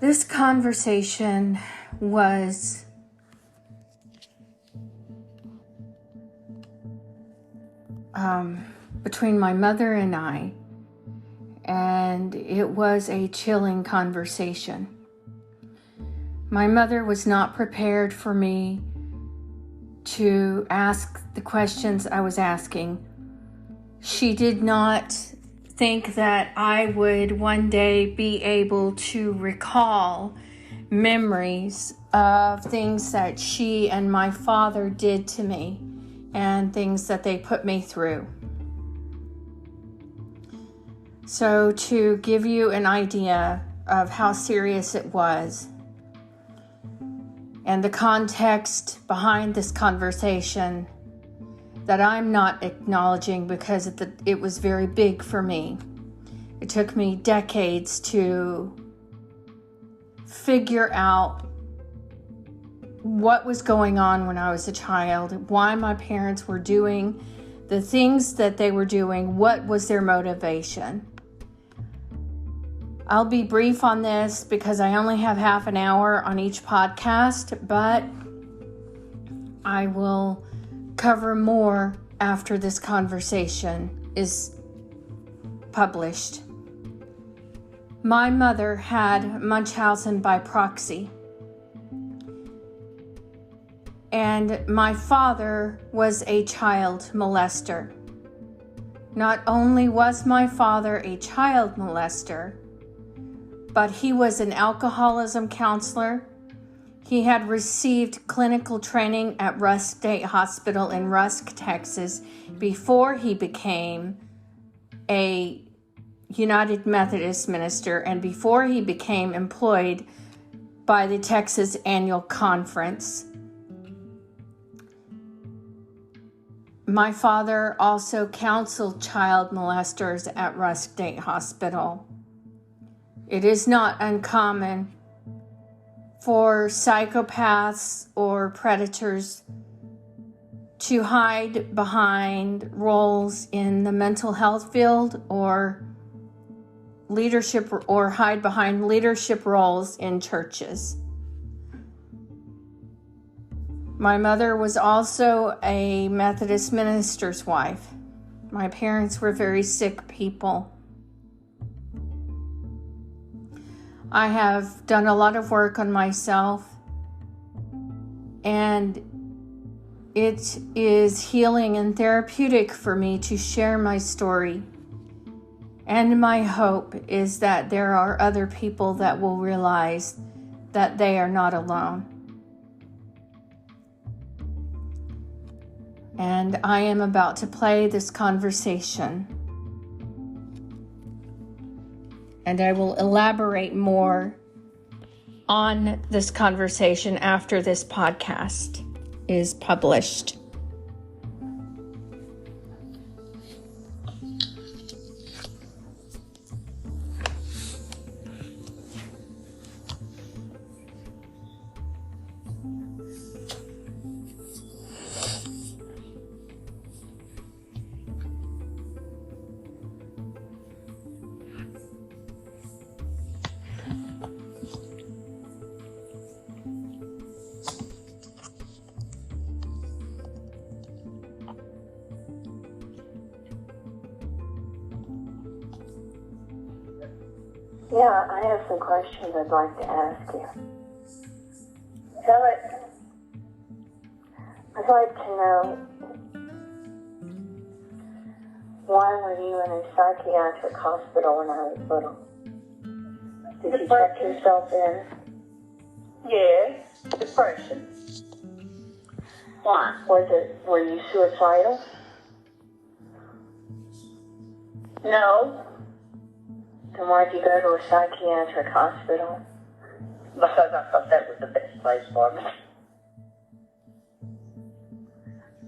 This conversation was between my mother and I, and it was a chilling conversation. My mother was not prepared for me to ask the questions I was asking. She did not think that I would one day be able to recall memories of things that she and my father did to me and things that they put me through. So to give you an idea of how serious it was and the context behind this conversation that I'm not acknowledging because it was very big for me. It took me decades to figure out what was going on when I was a child, why my parents were doing the things that they were doing, what was their motivation. I'll be brief on this because I only have half an hour on each podcast, but I will cover more after this conversation is published. My mother had Munchausen by proxy, and my father was a child molester. Not only was my father a child molester, but he was an alcoholism counselor. He had received clinical training at Rusk State Hospital in Rusk, Texas, before he became a United Methodist minister and before he became employed by the Texas Annual Conference. My father also counseled child molesters at Rusk State Hospital. It is not uncommon for psychopaths or predators to hide behind roles in the mental health field or leadership, or hide behind leadership roles in churches. My mother was also a Methodist minister's wife. My parents were very sick people. I have done a lot of work on myself, and it is healing and therapeutic for me to share my story. And my hope is that there are other people that will realize that they are not alone. And I am about to play this conversation. And I will elaborate more on this conversation after this podcast is published. Yeah, I have some questions I'd like to ask you. I'd like to know, why were you in a psychiatric hospital when I was little? Did you check yourself in? Yes, depression. Why? Were you suicidal? No, Then why'd you go to a psychiatric hospital? because I thought that was the best place for me.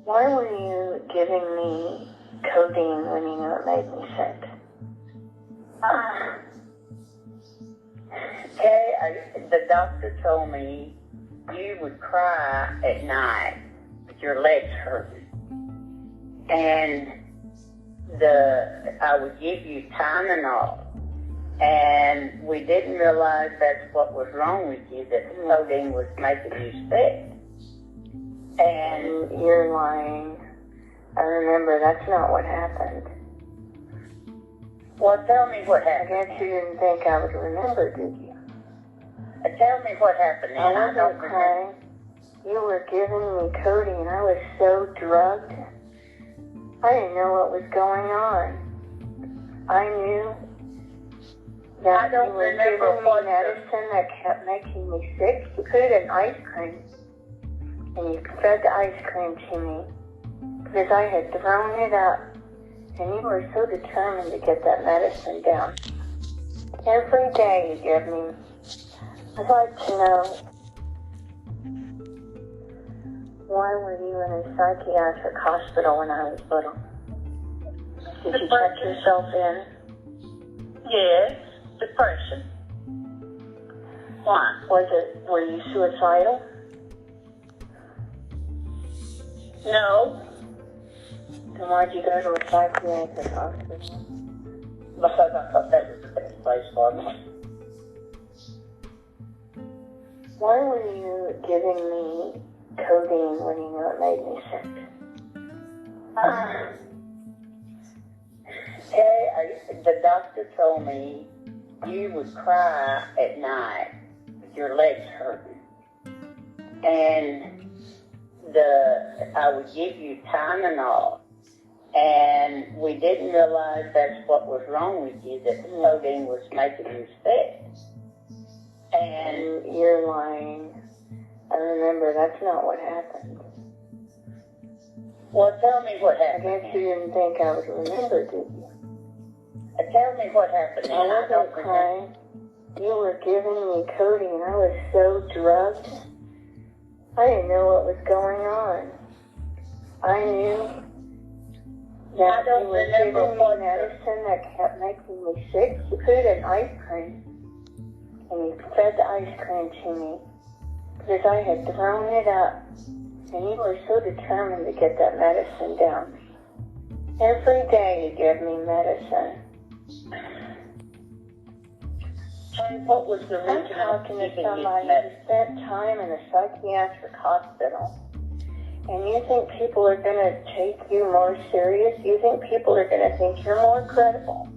Why were you giving me codeine when you knew it made me sick? The doctor told me you would cry at night, but your legs hurt. And I would give you Tylenol And we didn't realize that's what was wrong with you, that the codeine was making you sick. And you're lying. I remember that's not what happened. Well, tell me what I happened. guess you didn't think I would remember, did you? Tell me what happened. I wasn't crying. You were giving me codeine. I was so drugged. I didn't know what was going on. I knew that you were giving me medicine that kept making me sick. You put it in ice cream, and you fed the ice cream to me because I had thrown it up, and you were so determined to get that medicine down. Every day you give me. I'd like to know, why were you in a psychiatric hospital when I was little? Did you check yourself in? Yes, depression. Why? Were you suicidal? No, Then why'd you go to a psychiatric hospital? because I thought that was the best place for me. Why were you giving me codeine when you knew it made me sick? The doctor told me you would cry at night with your legs hurting. And I would give you Tylenol. And we didn't realize that's what was wrong with you, that the codeine was making you sick. And you're lying. I remember that's not what happened. well, tell me what I happened. guess you didn't think I would remember, did you? Tell me what happened. I wasn't crying. You were giving me codeine. I was so drugged. I didn't know what was going on. I knew that you were giving me medicine that kept making me sick. You put it in ice cream, and you fed the ice cream to me because I had thrown it up, and you were so determined to get that medicine down. Every day you give me medicine. What was the I'm reason talking to giving you somebody who medicine? spent time in a psychiatric hospital, and you think people are going to take you more serious? You think people are going to think you're more credible?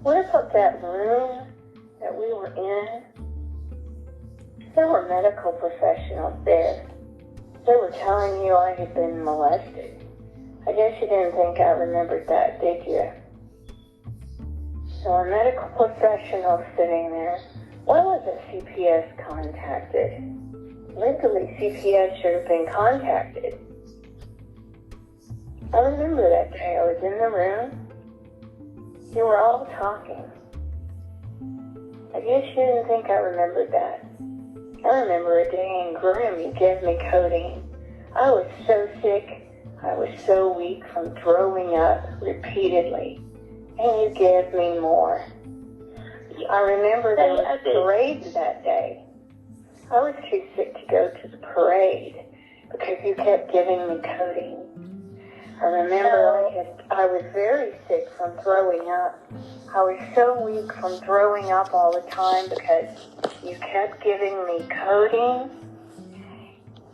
What about that room that we were in? There were medical professionals there. They were telling you I had been molested. I guess you didn't think I remembered that, did you? So a medical professional sitting there. Why wasn't CPS contacted? Legally, CPS should have been contacted. I remember that day. I was in the room. You were all talking. I guess you didn't think I remembered that. I remember a day in Grimm you gave me codeine. I was so sick. I was so weak from throwing up repeatedly. And you gave me more. I remember there was a parade that day. I was too sick to go to the parade because you kept giving me codeine. I remember I was very sick from throwing up. I was so weak from throwing up all the time because you kept giving me codeine.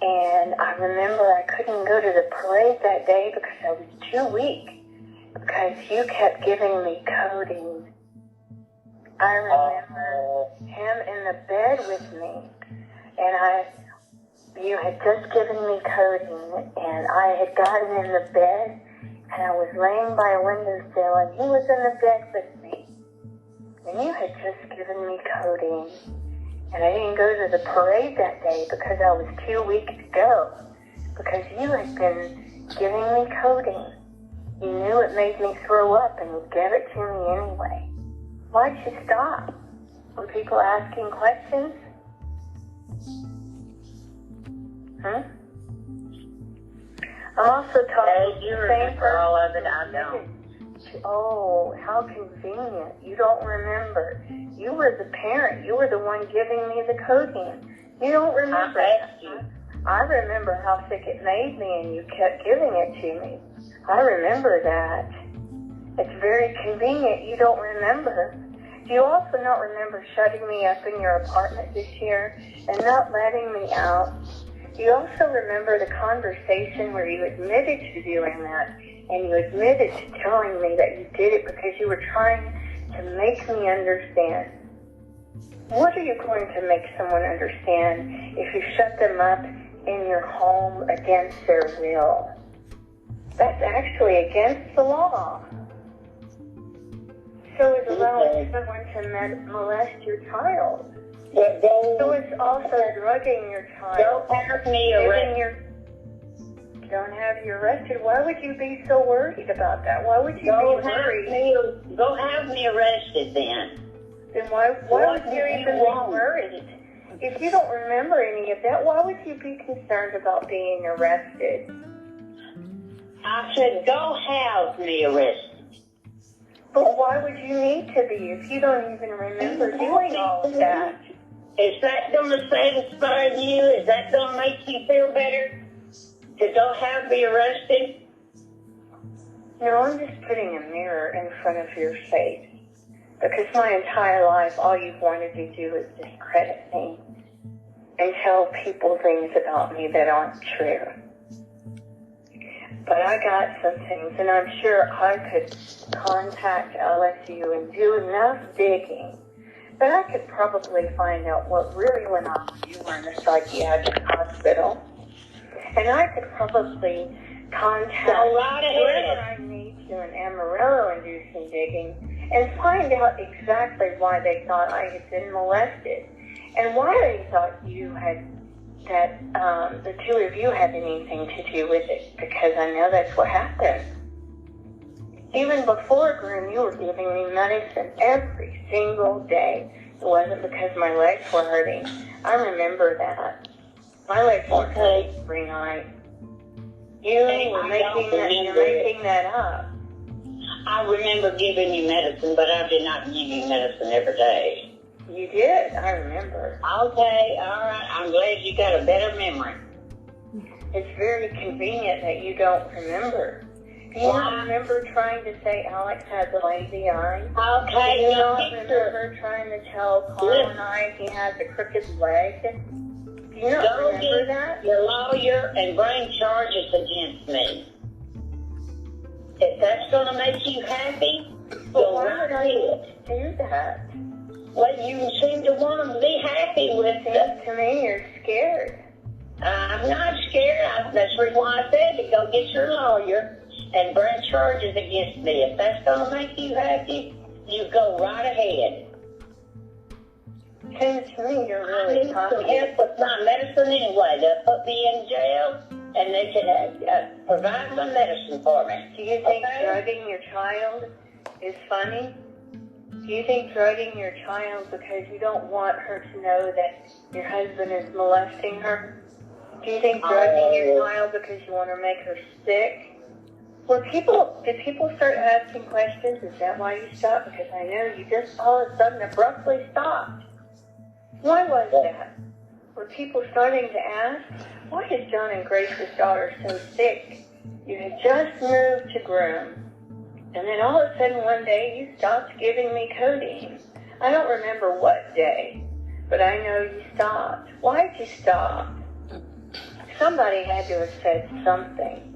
And I remember I couldn't go to the parade that day because I was too weak. Because you kept giving me codeine. I remember him in the bed with me, and you had just given me codeine, and I had gotten in the bed, and I was laying by a windowsill, and he was in the bed with me, and you had just given me codeine, and I didn't go to the parade that day because I was too weak to go, because you had been giving me codeine. You knew it made me throw up, and you gave it to me anyway. Why'd you stop? Were people asking questions? I'm also talking You remember all of it, I don't. Oh, how convenient. You don't remember. You were the parent. You were the one giving me the codeine. You don't remember. I asked you. I remember how sick it made me, and you kept giving it to me. I remember that. It's very convenient you don't remember. Do you also not remember shutting me up in your apartment this year and not letting me out? Do you also remember the conversation where you admitted to doing that, and you admitted to telling me that you did it because you were trying to make me understand? What are you going to make someone understand if you shut them up in your home against their will? That's actually against the law. So is allowing someone to molest your child. So it's also drugging your child. Don't have me arrested. Don't have you arrested. Why would you be so worried about that? Why would you be worried? Go have me arrested then. Then why would you even be worried? If you don't remember any of that, why would you be concerned about being arrested? I said, go have me arrested. But why would you need to be if you don't even remember doing all of that? Is that going to satisfy you? Is that going to make you feel better? To go have me arrested? No, I'm just putting a mirror in front of your face. Because my entire life, all you've wanted to do is discredit me and tell people things about me that aren't true. But I got some things, and I'm sure I could contact LSU and do enough digging that I could probably find out what really went on when you were in a psychiatric hospital. And I could probably contact whoever I need to in Amarillo and do some digging and find out exactly why they thought I had been molested and why they thought you had, that the two of you had anything to do with it, because I know that's what happened. Even before Groom, you were giving me medicine every single day. It wasn't because my legs were hurting. I remember that. My legs weren't hurting every night. You're making that up. I remember giving you medicine, but I did not give you medicine every day. You did, I remember. Okay, all right. I'm glad you got a better memory. It's very convenient that you don't remember. Do you not remember trying to say Alex has a lazy eye? Okay. Do you not remember trying to tell Carl and I he has a crooked leg? Do you not remember that? Your lawyer and bring charges against me. If that's going to make you happy, but why would I do that? Well, you seem to want to be happy with it. To me, you're scared. I'm not scared. That's the reason why I said to go get your lawyer and bring charges against me. If that's going to make you happy, you go right ahead. Seems to me you're really talking. I need some help with my medicine anyway. They'll put me in jail, and they can provide some medicine for me. Do you think drugging your child is funny? Do you think drugging your child because you don't want her to know that your husband is molesting her? Do you think drugging your child because you want to make her sick? Did people start asking questions? Is that why you stopped? Because I know you just all of a sudden abruptly stopped. Why was that? Were people starting to ask, why is John and Grace's daughter so sick? You had just moved to Groom. And then all of a sudden one day you stopped giving me codeine. I don't remember what day, but I know you stopped. Why did you stop? Somebody had to have said something.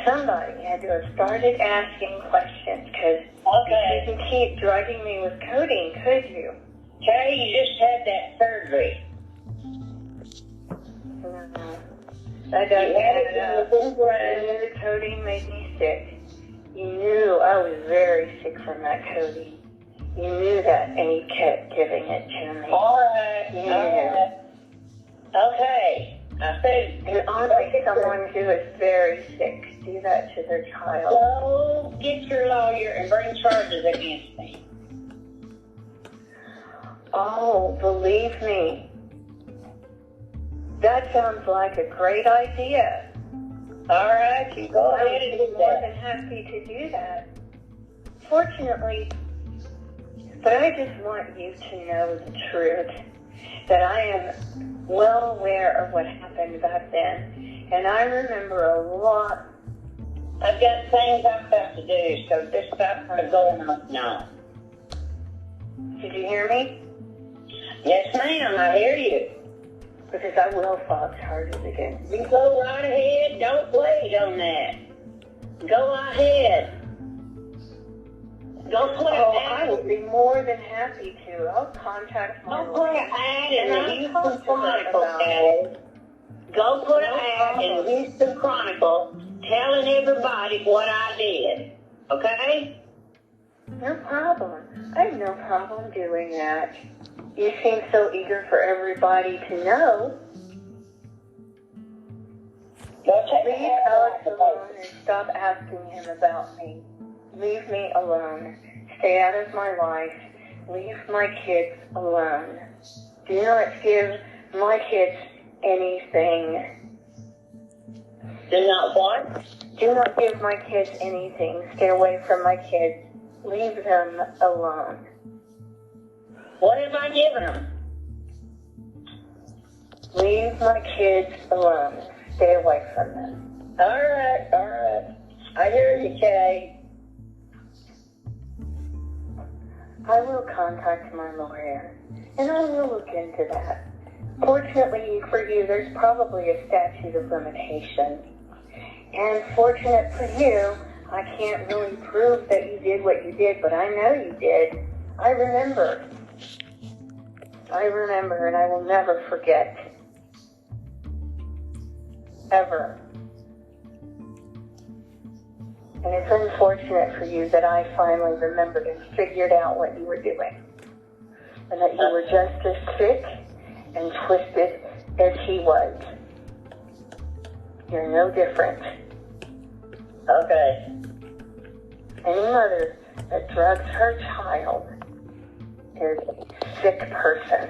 Somebody had to have started asking questions, because you couldn't keep drugging me with codeine, could you? Okay, you just had that surgery. No. I got that. The codeine made me sick. You knew I was very sick from that codeine. You knew that, and you kept giving it to me. All right. Okay. I said, and honestly, someone who is very sick do that to their child. Go get your lawyer and bring charges against me. Oh, believe me. That sounds like a great idea. All right, you go ahead and do that. I'm more than happy to do that. Fortunately, but I just want you to know the truth, that I am well aware of what happened back then, and I remember a lot. I've got things I've got to do, so just stop going on now. Did you hear me? Yes, ma'am, I hear you. Because I will file charges against you. You go right ahead. Don't wait on that. Go ahead. Go put an I will ad. be more than happy to. I'll contact my Go put an lawyer. ad in And the I'll Houston talk to them Chronicle, about it. Kay. Go put an No ad in the problem. Houston Chronicle telling everybody what I did. Okay? No problem. I have no problem doing that. You seem so eager for everybody to know. Go take Leave Alex alone and stop asking him about me. Leave me alone. Stay out of my life. Leave my kids alone. Do not give my kids anything. Do not what? Do not give my kids anything. Stay away from my kids. Leave them alone. What have I given them? Leave my kids alone. Stay away from them. All right. I hear you, Kay. I will contact my lawyer, and I will look into that. Fortunately for you, there's probably a statute of limitations. And fortunate for you, I can't really prove that you did what you did, but I know you did. I remember, and I will never forget. Ever. And it's unfortunate for you that I finally remembered and figured out what you were doing. And that you were just as sick and twisted as he was. You're no different. Okay. Any mother that drugs her child is a sick person.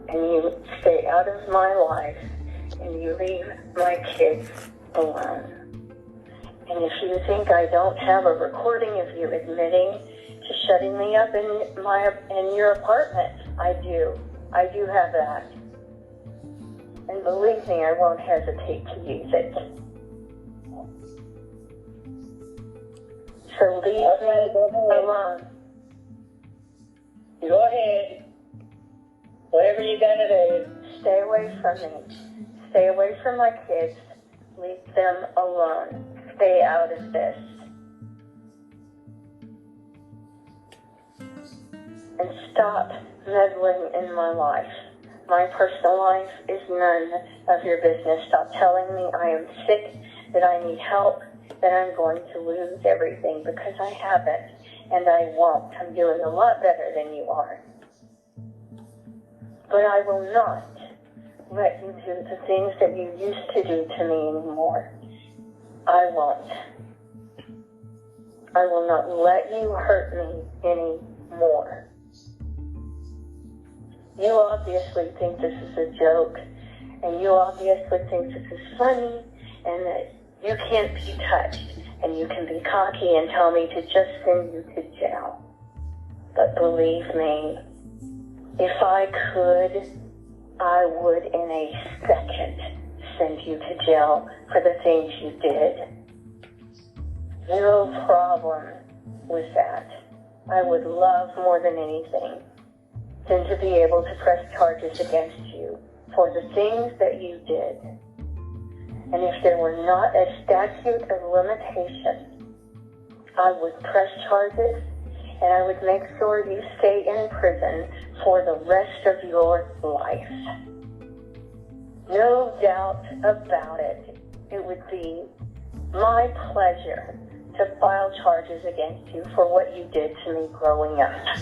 And you stay out of my life and you leave my kids alone. And if you think I don't have a recording of you admitting to shutting me up in your apartment, I do. I do have that. And believe me, I won't hesitate to use it. So leave me alone. Go ahead. Whatever you gotta do. Stay away from me. Stay away from my kids. Leave them alone. Stay out of this. And stop meddling in my life. My personal life is none of your business. Stop telling me I am sick, that I need help, that I'm going to lose everything, because I haven't, and I won't. I'm doing a lot better than you are. But I will not let you do the things that you used to do to me anymore. I won't. I will not let you hurt me anymore. You obviously think this is a joke, and you obviously think this is funny, and that you can't be touched, and you can be cocky and tell me to just send you to jail. But believe me, if I could, I would in a second send you to jail for the things you did. No problem with that. I would love more than anything than to be able to press charges against you for the things that you did. And if there were not a statute of limitation, I would press charges and I would make sure you stay in prison for the rest of your life. No doubt about it. It would be my pleasure to file charges against you for what you did to me growing up.